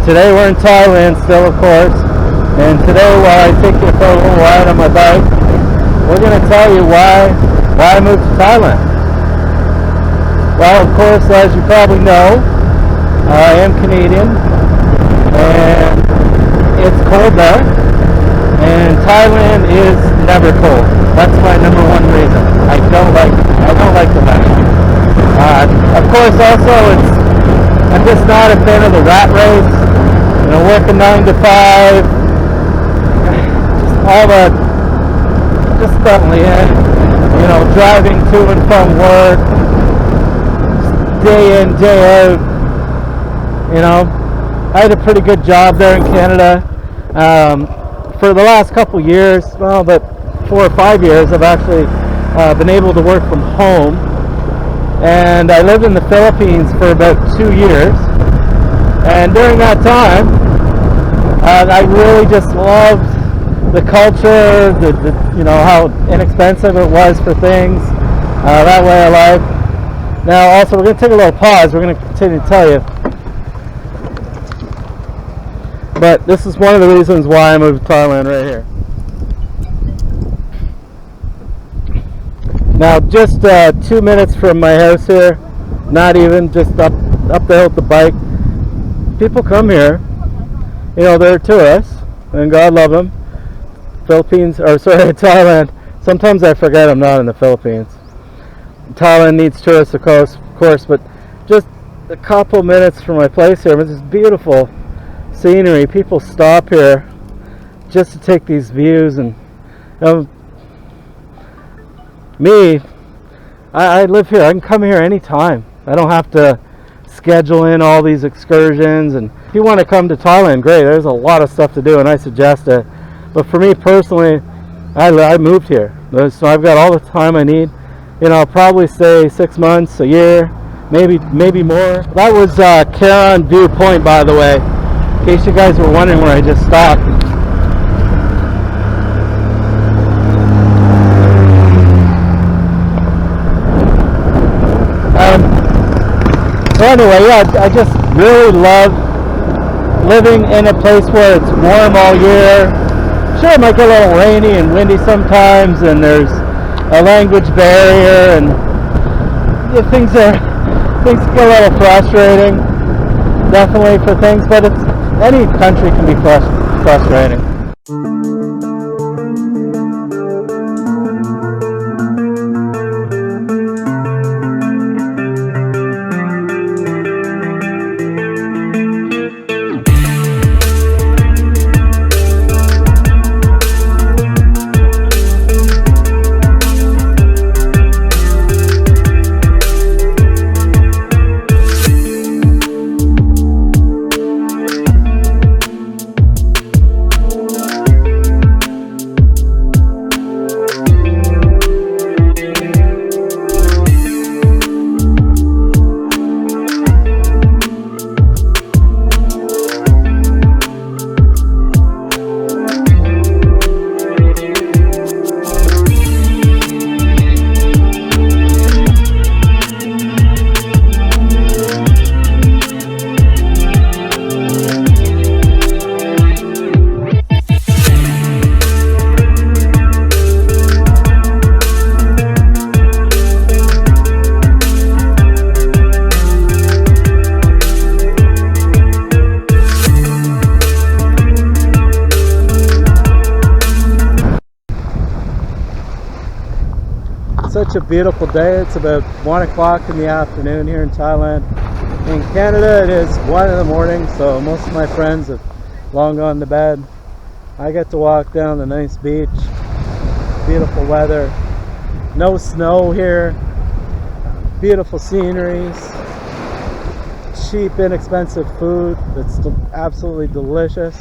Today we're in Thailand still, of course, and today while I take you for a little ride on my bike, we're going to tell you why I moved to Thailand. Well, of course, as you probably know, I am Canadian, and it's cold there, and Thailand is never cold. That's my number one reason. I don't like the weather. Of course, also I'm just not a fan of the rat race. You know, working 9 to 5, just all the, just suddenly, you know, driving to and from work, day in, day out. You know, I had a pretty good job there in Canada. For the last couple years, well, but 4 or 5 years, I've actually been able to work from home. And I lived in the Philippines for about 2 years. And during that time, I really just loved the culture, the you know, how inexpensive it was for things, that way of life. Now also we're going to take a little pause, we're going to continue to tell you. But this is one of the reasons why I moved to Thailand right here. Now just 2 minutes from my house here, not even, just up the hill with the bike. People come here, you know, they're tourists, and God love them. Thailand. Sometimes I forget I'm not in the Philippines. Thailand needs tourists, of course, but just a couple minutes from my place here, it's just beautiful scenery. People stop here just to take these views, and you know, me, I live here. I can come here anytime. I don't have to schedule in all these excursions. And if you want to come to Thailand, great, there's a lot of stuff to do, and I suggest it. But for me personally, I moved here, so I've got all the time I need. You know, I'll probably stay 6 months, a year, maybe more. That was Caron View Point, by the way, in case you guys were wondering where I just stopped. So anyway, yeah, I just really love living in a place where it's warm all year. Sure, it might get a little rainy and windy sometimes, and there's a language barrier, and yeah, things get a little frustrating, definitely, for things, but any country can be frustrating. Such a beautiful day. It's about 1 o'clock in the afternoon here in Thailand. In Canada it is 1 in the morning, so most of my friends have long gone to bed. I get to walk down the nice beach, beautiful weather, no snow here, beautiful sceneries, cheap, inexpensive food that's absolutely delicious.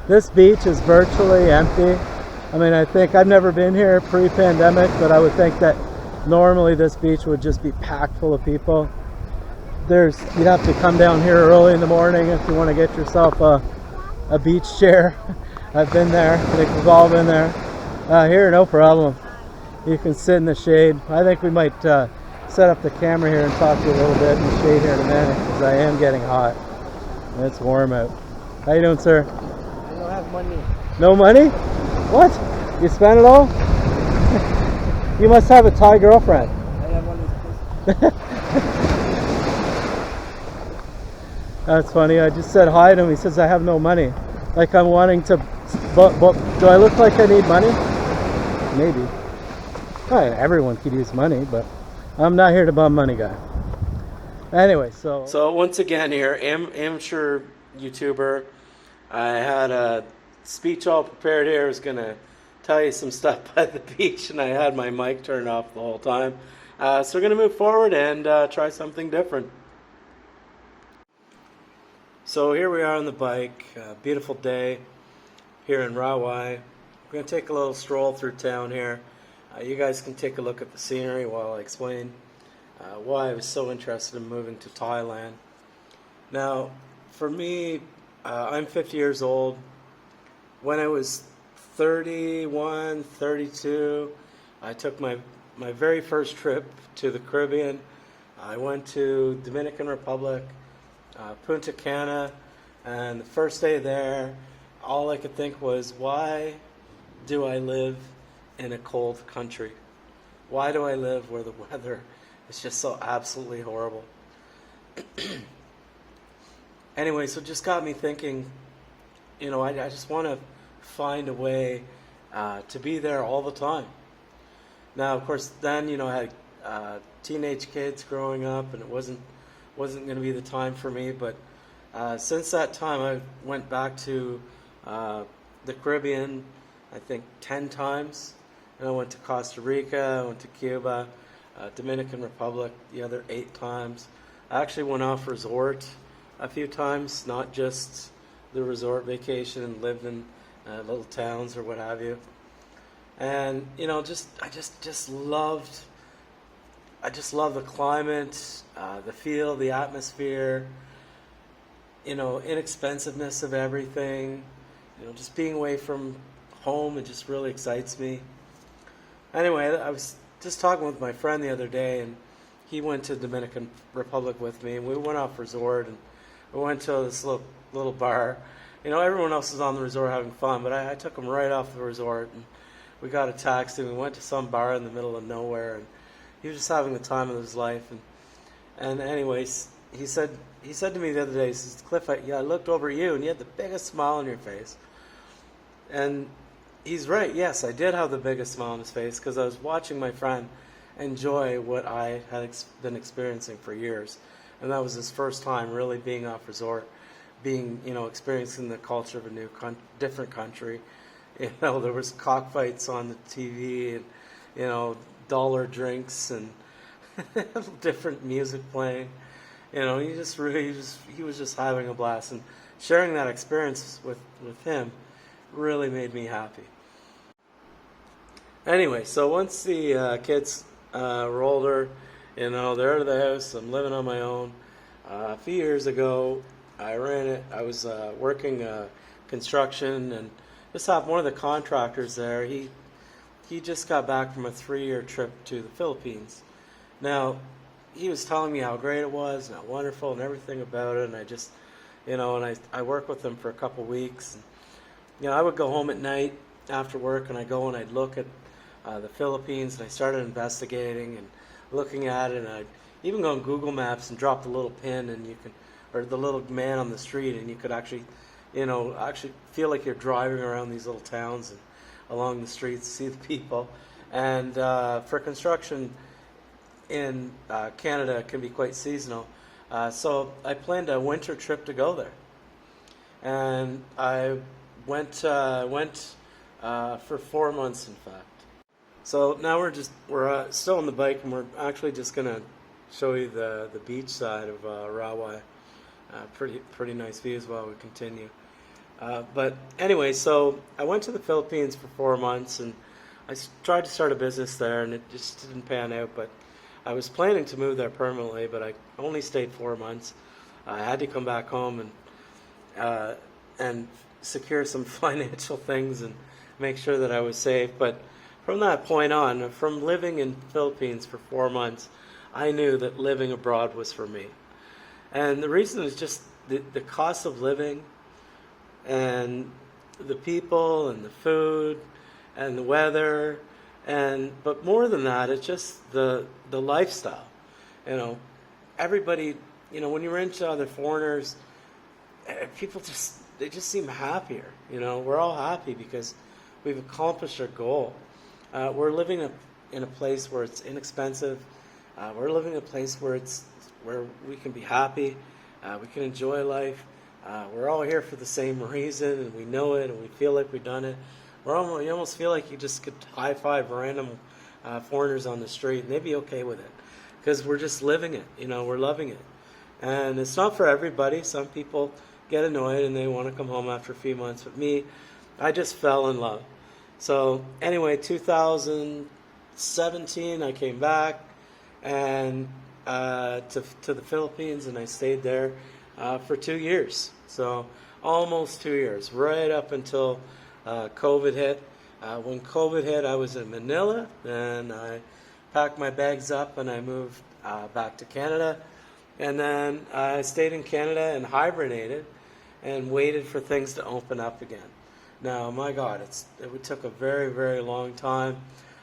This beach is virtually empty. I mean, I think I've never been here pre-pandemic, but I would think that normally this beach would just be packed full of people. You'd have to come down here early in the morning if you want to get yourself a beach chair. I've been there. I think we've all been there. Here, no problem. You can sit in the shade. I think we might set up the camera here and talk to you a little bit in the shade here in a minute because I am getting hot. And it's warm out. How you doing, sir? I don't have money. No money? What? You spent it all? You must have a Thai girlfriend. I have one. That's funny. I just said hi to him. He says I have no money. Like I'm wanting to. But do I look like I need money? Maybe. Well, everyone could use money, but I'm not here to bum money, guy. Anyway, so once again here, amateur YouTuber. I had a speech all prepared here. I was gonna tell you some stuff by the beach, and I had my mic turned off the whole time. So we're gonna move forward and try something different. So here we are on the bike. Beautiful day here in Rawai. We're gonna take a little stroll through town here. You guys can take a look at the scenery while I explain why I was so interested in moving to Thailand. Now, for me, I'm 50 years old. When I was 31, 32, I took my very first trip to the Caribbean. I went to Dominican Republic, Punta Cana, and the first day there, all I could think was, why do I live in a cold country? Why do I live where the weather is just so absolutely horrible? Anyway, so it just got me thinking, you know, I just want to find a way to be there all the time. Now, of course, then, you know, I had teenage kids growing up, and it wasn't going to be the time for me. But since that time, I went back to the Caribbean, I think 10 times. And I went to Costa Rica, I went to Cuba, Dominican Republic the other 8 times. I actually went off resort a few times, not just the resort vacation, and lived in little towns or what have you. And you know, I just loved the climate, the feel, the atmosphere, you know, inexpensiveness of everything. You know, just being away from home, it just really excites me. Anyway, I was just talking with my friend the other day, and he went to Dominican Republic with me, and we went off resort, and we went to this little bar. You know, everyone else was on the resort having fun, but I took him right off the resort, and we got a taxi, and we went to some bar in the middle of nowhere, and he was just having the time of his life. And anyways, he said to me the other day, he says, Cliff, I looked over at you, and you had the biggest smile on your face. And he's right. Yes, I did have the biggest smile on his face because I was watching my friend enjoy what I had been experiencing for years. And that was his first time really being off resort, being, you know, experiencing the culture of a different country. You know, there was cockfights on the TV, and, you know, dollar drinks and different music playing. You know, he was just having a blast, and sharing that experience with him really made me happy. Anyway, so once the kids were older, you know, they're out of the house, I'm living on my own. A few years ago, I was working construction, and just happened one of the contractors there, he just got back from a 3-year trip to the Philippines. Now, he was telling me how great it was, and how wonderful, and everything about it, and I just, you know, and I worked with him for a couple weeks. And, you know, I would go home at night after work, and I'd go and I'd look at the Philippines, and I started investigating and looking at it, and I'd even go on Google Maps and drop the little pin, and or the little man on the street, and you could actually, you know, feel like you're driving around these little towns and along the streets, see the people. And for construction in Canada, it can be quite seasonal. So I planned a winter trip to go there, and I went for 4 months, in fact. So now we're still on the bike, and we're actually just gonna show you the beach side of Rawai. Pretty nice views while we continue. But anyway, so I went to the Philippines for 4 months, and I tried to start a business there, and it just didn't pan out. But I was planning to move there permanently, but I only stayed 4 months. I had to come back home and secure some financial things and make sure that I was safe. But from that point on, from living in the Philippines for 4 months, I knew that living abroad was for me. And the reason is just the cost of living and the people and the food and the weather, but more than that, it's just the lifestyle. You know, everybody, you know, when you run into other foreigners, people they just seem happier. You know, we're all happy because we've accomplished our goal. We're living in a place where it's inexpensive. We're living in a place where we can be happy. We can enjoy life. We're all here for the same reason, and we know it, and we feel like we've done it. You almost feel like you just could high five random foreigners on the street, and they'd be okay with it, because we're just living it. You know, we're loving it, and it's not for everybody. Some people get annoyed and they want to come home after a few months. But me, I just fell in love. So anyway, 2017, I came back and to the Philippines, and I stayed there for 2 years. So almost 2 years, right up until COVID hit. When COVID hit, I was in Manila, and I packed my bags up and I moved back to Canada. And then I stayed in Canada and hibernated and waited for things to open up again. Now, my God, it took a very, very long time.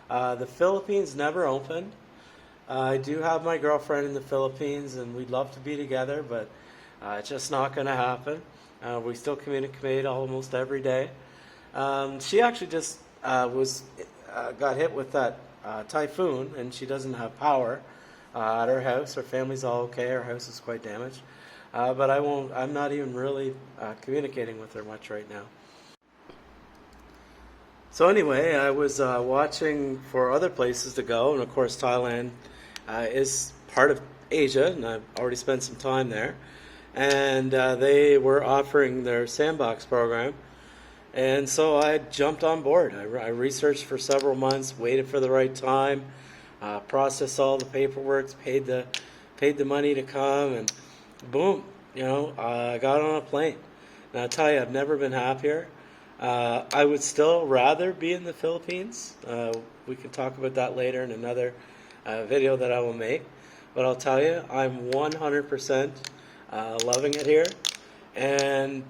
The Philippines never opened. I do have my girlfriend in the Philippines, and we'd love to be together, but it's just not going to happen. We still communicate almost every day. She actually just got hit with that typhoon, and she doesn't have power at her house. Her family's all okay. Her house is quite damaged. But I'm not even really communicating with her much right now. So anyway, I was watching for other places to go, and of course Thailand is part of Asia, and I've already spent some time there. And they were offering their Sandbox program, and so I jumped on board. I researched for several months, waited for the right time, processed all the paperwork, paid the money to come, and boom, you know, I got on a plane. And I'll tell you, I've never been happier. I would still rather be in the Philippines. We can talk about that later in another video that I will make. But I'll tell you, I'm 100% loving it here. And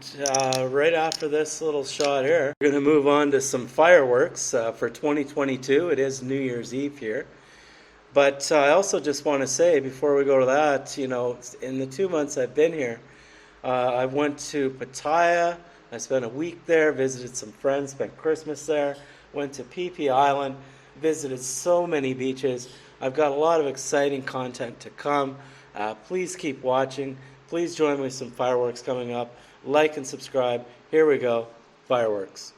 right after this little shot here, we're going to move on to some fireworks for 2022. It is New Year's Eve here. But I also just want to say, before we go to that, you know, in the 2 months I've been here, I went to Pattaya. I spent a week there, visited some friends, spent Christmas there, went to Phi Phi Island, visited so many beaches. I've got a lot of exciting content to come. Please keep watching. Please join me with some fireworks coming up. Like and subscribe. Here we go. Fireworks.